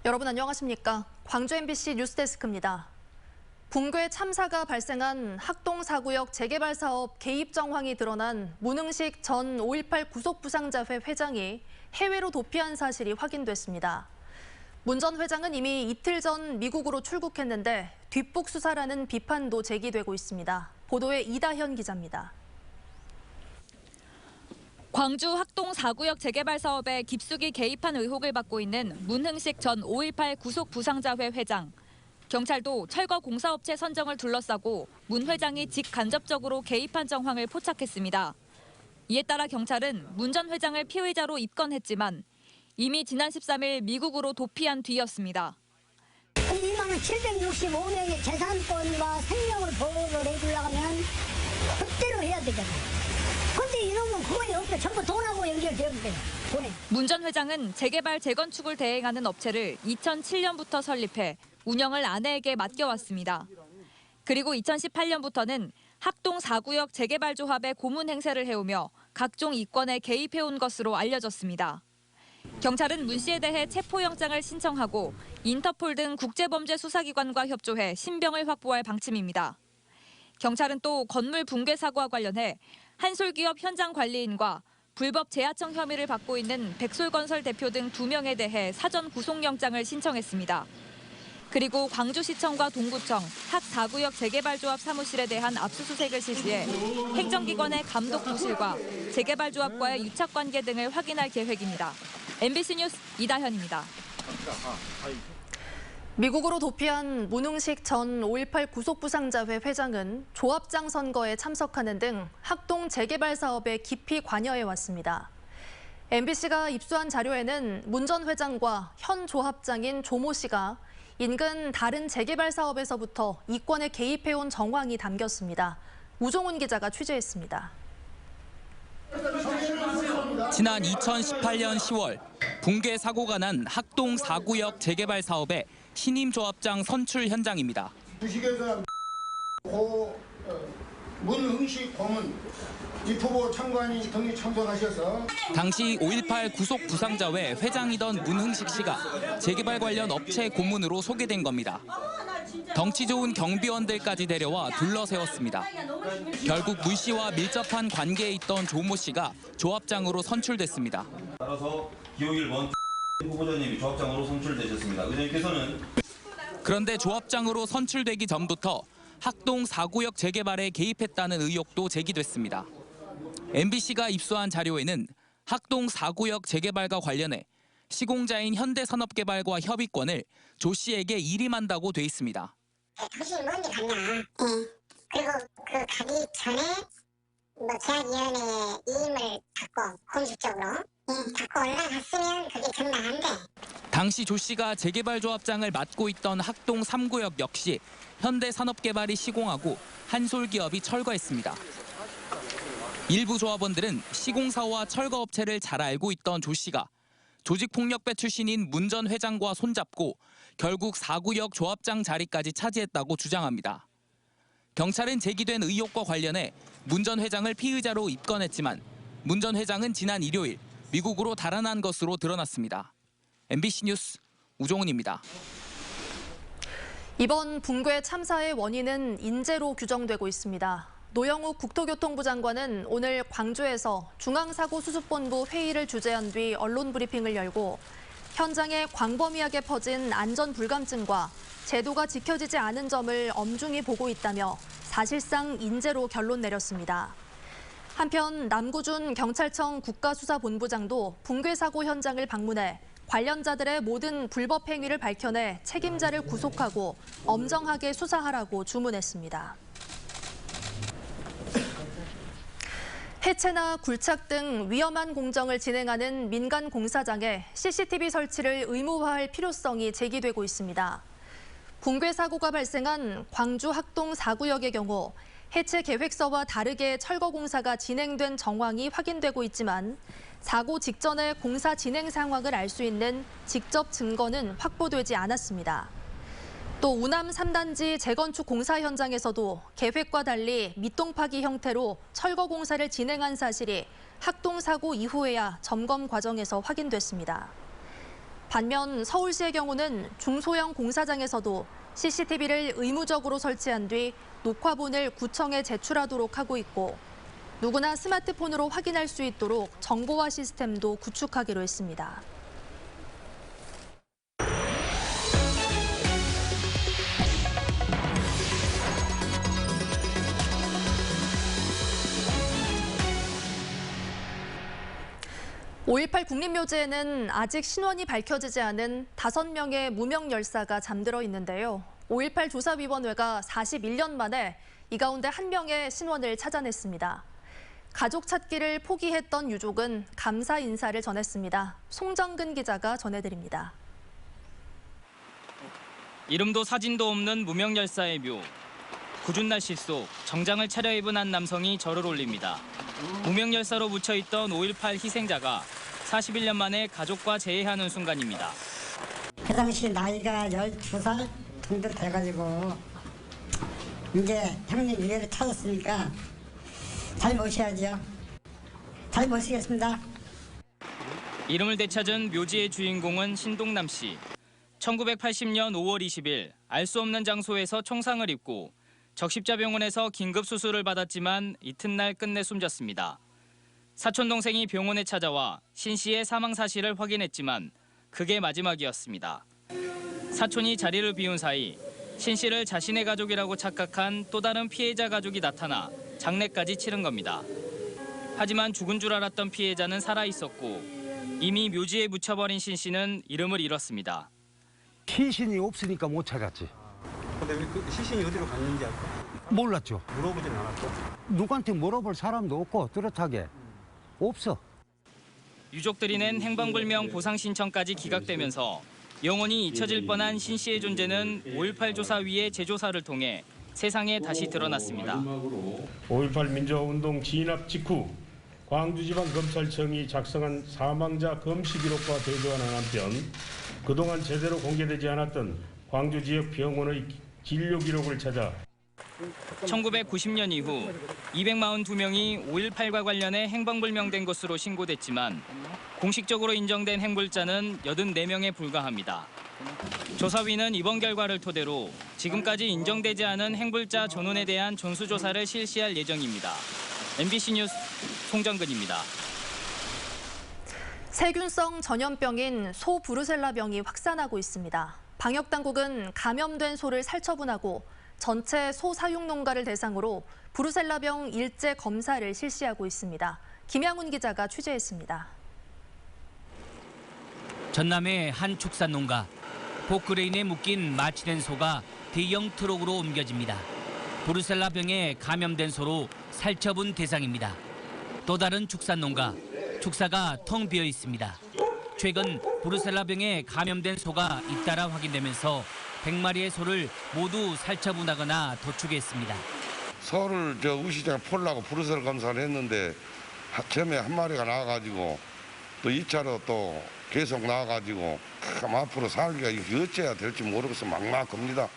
여러분 안녕하십니까? 광주 MBC 뉴스데스크입니다. 붕괴 참사가 발생한 학동 4구역 재개발 사업 개입 정황이 드러난 문흥식 전 5.18 구속부상자회 회장이 해외로 도피한 사실이 확인됐습니다. 문 전 회장은 이미 이틀 전 미국으로 출국했는데 뒷북 수사라는 비판도 제기되고 있습니다. 보도에 이다현 기자입니다. 광주 학동 4구역 재개발 사업에 깊숙이 개입한 의혹을 받고 있는 문흥식 전 5.18 구속부상자회 회장. 경찰도 철거 공사업체 선정을 둘러싸고 문 회장이 직간접적으로 개입한 정황을 포착했습니다. 이에 따라 경찰은 문 전 회장을 피의자로 입건했지만 이미 지난 13일 미국으로 도피한 뒤였습니다. 2765명의 재산권과 생명을 보호를 해주려고 하면 그대로 해야 되잖아요. 근데 이놈은 그거에 없대. 전부 돈하고 연결되는데 돈에. 문 전 회장은 재개발 재건축을 대행하는 업체를 2007년부터 설립해 운영을 아내에게 맡겨왔습니다. 그리고 2018년부터는 학동 4구역 재개발 조합의 고문 행세를 해오며 각종 이권에 개입해온 것으로 알려졌습니다. 경찰은 문 씨에 대해 체포영장을 신청하고 인터폴 등 국제범죄 수사기관과 협조해 신병을 확보할 방침입니다. 경찰은 또 건물 붕괴 사고와 관련해 한솔기업 현장 관리인과 불법 재하청 혐의를 받고 있는 백솔건설 대표 등 2명에 대해 사전 구속영장을 신청했습니다. 그리고 광주시청과 동구청, 학 4구역 재개발조합 사무실에 대한 압수수색을 실시해 행정기관의 감독 부실과 재개발조합과의 유착관계 등을 확인할 계획입니다. MBC 뉴스 이다현입니다. 미국으로 도피한 문흥식 전 5.18 구속부상자회 회장은 조합장 선거에 참석하는 등 학동 재개발 사업에 깊이 관여해왔습니다. MBC가 입수한 자료에는 문 전 회장과 현 조합장인 조모 씨가 인근 다른 재개발 사업에서부터 이권에 개입해온 정황이 담겼습니다. 우종훈 기자가 취재했습니다. 지난 2018년 10월 붕괴 사고가 난 학동 4구역 재개발 사업의 신임 조합장 선출 현장입니다. 주식회사 문흥식 고문 입후보 참관인 등이 참석하셔서 당시 5.18 구속 부상자회 회장이던 문흥식 씨가 재개발 관련 업체 고문으로 소개된 겁니다. 덩치 좋은 경비원들까지 데려와 둘러세웠습니다. 결국 문 씨와 밀접한 관계에 있던 조모 씨가 조합장으로 선출됐습니다. 따라서 기호 1번 후보자님이 조합장으로 선출되셨습니다. 의장님께서는 그런데 조합장으로 선출되기 전부터 학동 4구역 재개발에 개입했다는 의혹도 제기됐습니다. MBC가 입수한 자료에는 학동 4구역 재개발과 관련해 시공자인 현대산업개발과 협의권을 조 씨에게 일임한다고 돼 있습니다. 당신이 뭔데 갔냐? 그리고 그 가기 전에 계약위원회에 이임을 받고 공식적으로 받고 올라갔으면 그게 정당한데. 당시 조 씨가 재개발조합장을 맡고 있던 학동 3구역 역시 현대산업개발이 시공하고 한솔기업이 철거했습니다. 일부 조합원들은 시공사와 철거업체를 잘 알고 있던 조 씨가 조직폭력배 출신인 문 전 회장과 손잡고 결국 4구역 조합장 자리까지 차지했다고 주장합니다. 경찰은 제기된 의혹과 관련해 문 전 회장을 피의자로 입건했지만 문 전 회장은 지난 일요일 미국으로 달아난 것으로 드러났습니다. MBC 뉴스 우종훈입니다. 이번 붕괴 참사의 원인은 인재로 규정되고 있습니다. 노영욱 국토교통부 장관은 오늘 광주에서 중앙사고수습본부 회의를 주재한 뒤 언론 브리핑을 열고 현장에 광범위하게 퍼진 안전불감증과 제도가 지켜지지 않은 점을 엄중히 보고 있다며 사실상 인재로 결론 내렸습니다. 한편 남구준 경찰청 국가수사본부장도 붕괴 사고 현장을 방문해 관련자들의 모든 불법 행위를 밝혀내 책임자를 구속하고 엄정하게 수사하라고 주문했습니다. 해체나 굴착 등 위험한 공정을 진행하는 민간 공사장에 CCTV 설치를 의무화할 필요성이 제기되고 있습니다. 붕괴 사고가 발생한 광주 학동 4구역의 경우 해체 계획서와 다르게 철거 공사가 진행된 정황이 확인되고 있지만 사고 직전의 공사 진행 상황을 알 수 있는 직접 증거는 확보되지 않았습니다. 또 우남 3단지 재건축 공사 현장에서도 계획과 달리 밑동 파기 형태로 철거 공사를 진행한 사실이 학동 사고 이후에야 점검 과정에서 확인됐습니다. 반면 서울시의 경우는 중소형 공사장에서도 CCTV를 의무적으로 설치한 뒤 녹화본을 구청에 제출하도록 하고 있고 누구나 스마트폰으로 확인할 수 있도록 정보화 시스템도 구축하기로 했습니다. (5.18) 국립묘지에는 아직 신원이 밝혀지지 않은 5명의 무명 열사가 잠들어 있는데요. (5.18) 조사위원회가 41년 만에 이 가운데 1명의 신원을 찾아냈습니다. 가족 찾기를 포기했던 유족은 감사 인사를 전했습니다. 송정근 기자가 전해드립니다. 이름도 사진도 없는 무명 열사의 묘. 궂은 날씨 속 정장을 차려입은 한 남성이 절을 올립니다. 무명 열사로 묻혀있던 5.18 희생자가 41년 만에 가족과 재회하는 순간입니다. 그 당시 나이가 12살 정도 돼가지고 이제 형님 위해를 찾았으니까 잘 모셔야죠. 잘 모시겠습니다. 이름을 되찾은 묘지의 주인공은 신동남 씨. 1980년 5월 20일 알 수 없는 장소에서 총상을 입고 적십자병원에서 긴급 수술을 받았지만 이튿날 끝내 숨졌습니다. 사촌 동생이 병원에 찾아와 신 씨의 사망 사실을 확인했지만 그게 마지막이었습니다. 사촌이 자리를 비운 사이 신 씨를 자신의 가족이라고 착각한 또 다른 피해자 가족이 나타나 장례까지 치른 겁니다. 하지만 죽은 줄 알았던 피해자는 살아있었고 이미 묘지에 묻혀버린 신 씨는 이름을 잃었습니다. 시신이 없으니까 못 찾았지. 근데 그 시신이 어디로 갔는지 알고? 몰랐죠. 물어보진 않았고. 누구한테 물어볼 사람도 없고 뚜렷하게 없어. 유족들이 낸 행방불명 보상 신청까지 기각되면서 영원히 잊혀질 뻔한 신 씨의 존재는 5.18 조사위의 재조사를 통해 세상에 다시 드러났습니다. 5.18 민주화운동 진압 직후 광주지방검찰청이 작성한 사망자 검시 기록과 대조하는 한편 그동안 제대로 공개되지 않았던 광주 지역 병원의 진료 기록을 찾아 1990년 이후 242명이 5.18과 관련해 행방불명된 것으로 신고됐지만 공식적으로 인정된 행불자는 84명에 불과합니다. 조사위는 이번 결과를 토대로 지금까지 인정되지 않은 행불자 전원에 대한 전수조사를 실시할 예정입니다. MBC 뉴스 송정근입니다. 세균성 전염병인 소브루셀라병이 확산하고 있습니다. 방역당국은 감염된 소를 살처분하고 전체 소 사육 농가를 대상으로 브루셀라병 일제 검사를 실시하고 있습니다. 김양훈 기자가 취재했습니다. 전남의 한 축산농가. 포크레인에 묶인 마취된 소가 대형 트럭으로 옮겨집니다. 브루셀라병에 감염된 소로 살처분 대상입니다. 또 다른 축산농가. 축사가 텅 비어 있습니다. 최근 브루셀라병에 감염된 소가 잇따라 확인되면서 100마리의 소를 모두 살처분하거나 도축했습니다. 소를 우시장에 풀라고 브루셀 검사를 했는데 처음에 한 마리가 나와가지고 또 2차로 또 계속 나와가지고 앞으로 살기가 어째야 될지 모르겠어 막막합니다.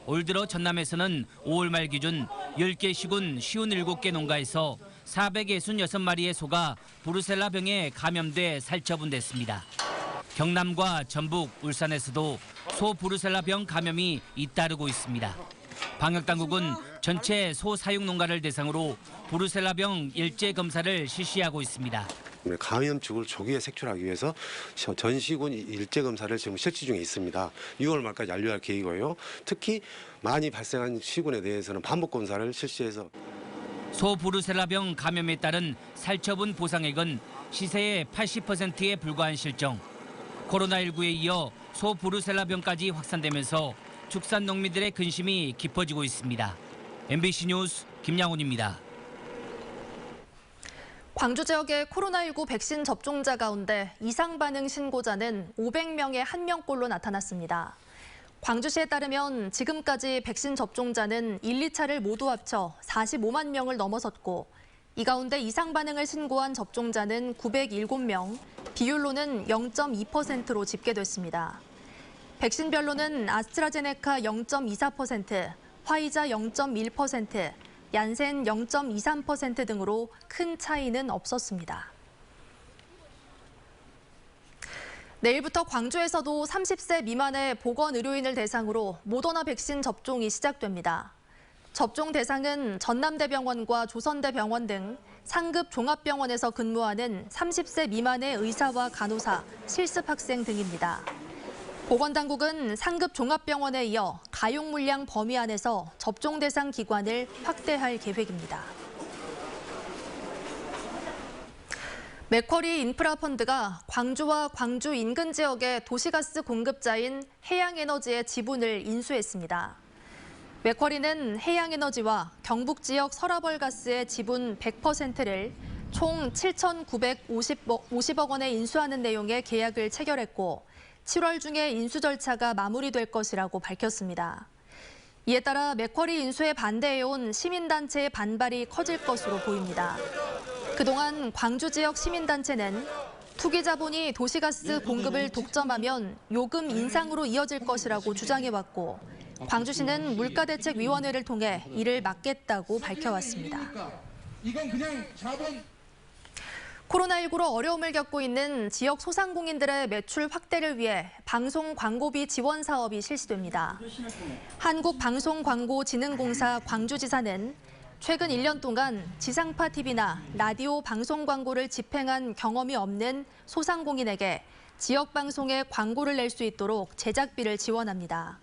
올 들어 전남에서는 5월 말 기준 10개 시군 57개 농가에서 466마리의 소가 브루셀라병에 감염돼 살처분됐습니다. 경남과 전북, 울산에서도 소 브루셀라병 감염이 잇따르고 있습니다. 방역당국은 전체 소 사육 농가를 대상으로 브루셀라병 일제 검사를 실시하고 있습니다. 감염축을 조기에 색출하기 위해서 전 시군 일제 검사를 지금 실시 중에 있습니다. 6월 말까지 완료할 계획이고요. 특히 많이 발생한 시군에 대해서는 반복 검사를 실시해서 소 브루셀라병 감염에 따른 살처분 보상액은 시세의 80%에 불과한 실정. 코로나19에 이어 소 브루셀라병까지 확산되면서 축산 농민들의 근심이 깊어지고 있습니다. MBC 뉴스 김양훈입니다. 광주 지역의 코로나19 백신 접종자 가운데 이상 반응 신고자는 500명의 1명꼴로 나타났습니다. 광주시에 따르면 지금까지 백신 접종자는 1, 2차를 모두 합쳐 45만 명을 넘어섰고 이 가운데 이상 반응을 신고한 접종자는 907명, 비율로는 0.2%로 집계됐습니다. 백신별로는 아스트라제네카 0.24%, 화이자 0.1%, 얀센 0.23% 등으로 큰 차이는 없었습니다. 내일부터 광주에서도 30세 미만의 보건의료인을 대상으로 모더나 백신 접종이 시작됩니다. 접종 대상은 전남대병원과 조선대병원 등 상급 종합병원에서 근무하는 30세 미만의 의사와 간호사, 실습학생 등입니다. 보건당국은 상급 종합병원에 이어 가용 물량 범위 안에서 접종 대상 기관을 확대할 계획입니다. 맥쿼리 인프라펀드가 광주와 광주 인근 지역의 도시가스 공급자인 해양에너지의 지분을 인수했습니다. 맥쿼리는 해양에너지와 경북 지역 서라벌가스의 지분 100%를 총 7,950억 원에 인수하는 내용의 계약을 체결했고 7월 중에 인수 절차가 마무리될 것이라고 밝혔습니다. 이에 따라 맥쿼리 인수에 반대해온 시민단체의 반발이 커질 것으로 보입니다. 그동안 광주 지역 시민단체는 투기 자본이 도시가스 공급을 독점하면 요금 인상으로 이어질 것이라고 주장해왔고 광주시는 물가대책위원회를 통해 이를 막겠다고 밝혀왔습니다. 코로나19로 어려움을 겪고 있는 지역 소상공인들의 매출 확대를 위해 방송 광고비 지원 사업이 실시됩니다. 한국방송광고진흥공사 광주지사는 최근 1년 동안 지상파 TV나 라디오 방송 광고를 집행한 경험이 없는 소상공인에게 지역 방송에 광고를 낼 수 있도록 제작비를 지원합니다.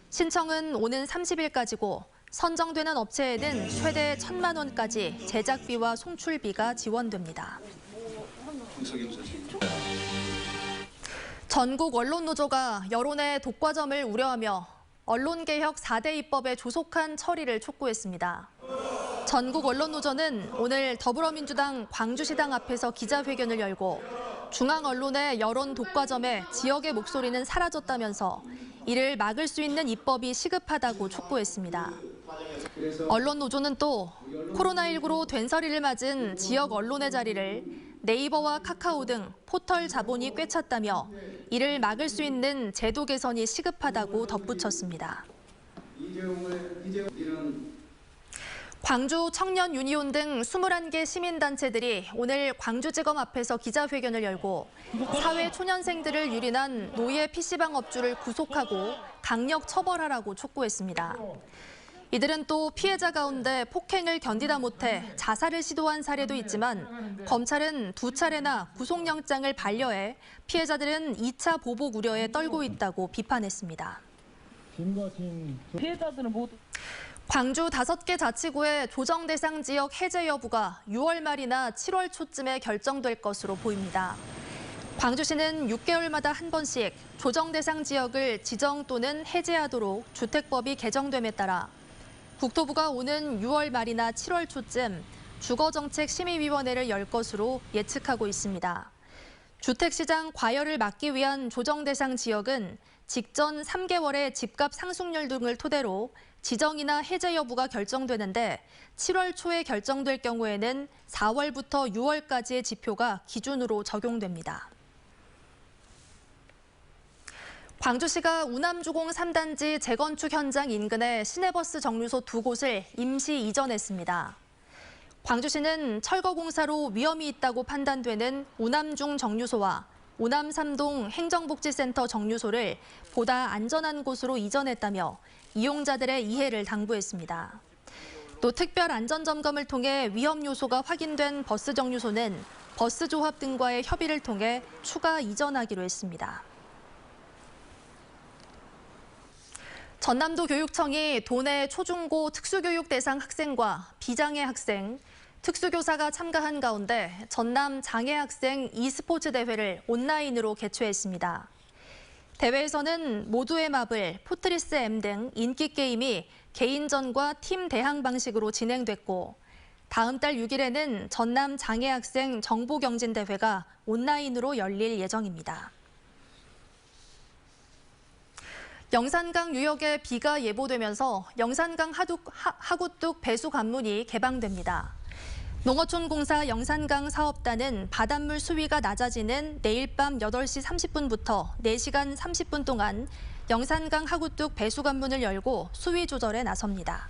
신청은 오는 30일까지고 선정되는 업체에는 최대 1,000만 원까지 제작비와 송출비가 지원됩니다. 전국 언론노조가 여론의 독과점을 우려하며 언론개혁 4대 입법의 조속한 처리를 촉구했습니다. 전국 언론노조는 오늘 더불어민주당 광주시당 앞에서 기자회견을 열고 중앙 언론의 여론 독과점에 지역의 목소리는 사라졌다면서 이를 막을 수 있는 입법이 시급하다고 촉구했습니다. 언론노조는 또 코로나19로 된서리를 맞은 지역 언론의 자리를 네이버와 카카오 등 포털 자본이 꿰찼다며 이를 막을 수 있는 제도 개선이 시급하다고 덧붙였습니다. 광주 청년 유니온 등 21개 시민단체들이 오늘 광주지검 앞에서 기자회견을 열고 사회 초년생들을 유린한 노예 PC방 업주를 구속하고 강력 처벌하라고 촉구했습니다. 이들은 또 피해자 가운데 폭행을 견디다 못해 자살을 시도한 사례도 있지만 검찰은 2차례나 구속영장을 반려해 피해자들은 2차 보복 우려에 떨고 있다고 비판했습니다. 피해자들은 모두 광주 5개 자치구의 조정 대상 지역 해제 여부가 6월 말이나 7월 초쯤에 결정될 것으로 보입니다. 광주시는 6개월마다 한 번씩 조정 대상 지역을 지정 또는 해제하도록 주택법이 개정됨에 따라 국토부가 오는 6월 말이나 7월 초쯤 주거정책심의위원회를 열 것으로 예측하고 있습니다. 주택시장 과열을 막기 위한 조정 대상 지역은 직전 3개월의 집값 상승률 등을 토대로 지정이나 해제 여부가 결정되는데 7월 초에 결정될 경우에는 4월부터 6월까지의 지표가 기준으로 적용됩니다. 광주시가 우남주공 3단지 재건축 현장 인근의 시내버스 정류소 2곳을 임시 이전했습니다. 광주시는 철거공사로 위험이 있다고 판단되는 우남중 정류소와 우남 3동 행정복지센터 정류소를 보다 안전한 곳으로 이전했다며 이용자들의 이해를 당부했습니다. 또 특별 안전점검을 통해 위험 요소가 확인된 버스 정류소는 버스 조합 등과의 협의를 통해 추가 이전하기로 했습니다. 전남도 교육청이 도내 초중고 특수교육 대상 학생과 비장애 학생, 특수교사가 참가한 가운데 전남 장애 학생 e스포츠 대회를 온라인으로 개최했습니다. 대회에서는 모두의 마블, 포트리스 M 등 인기 게임이 개인전과 팀 대항 방식으로 진행됐고 다음 달 6일에는 전남 장애 학생 정보경진대회가 온라인으로 열릴 예정입니다. 영산강 유역에 비가 예보되면서 영산강 하구뚝 배수 관문이 개방됩니다. 농어촌공사 영산강 사업단은 바닷물 수위가 낮아지는 내일 밤 8시 30분부터 4시간 30분 동안 영산강 하구뚝 배수 관문을 열고 수위 조절에 나섭니다.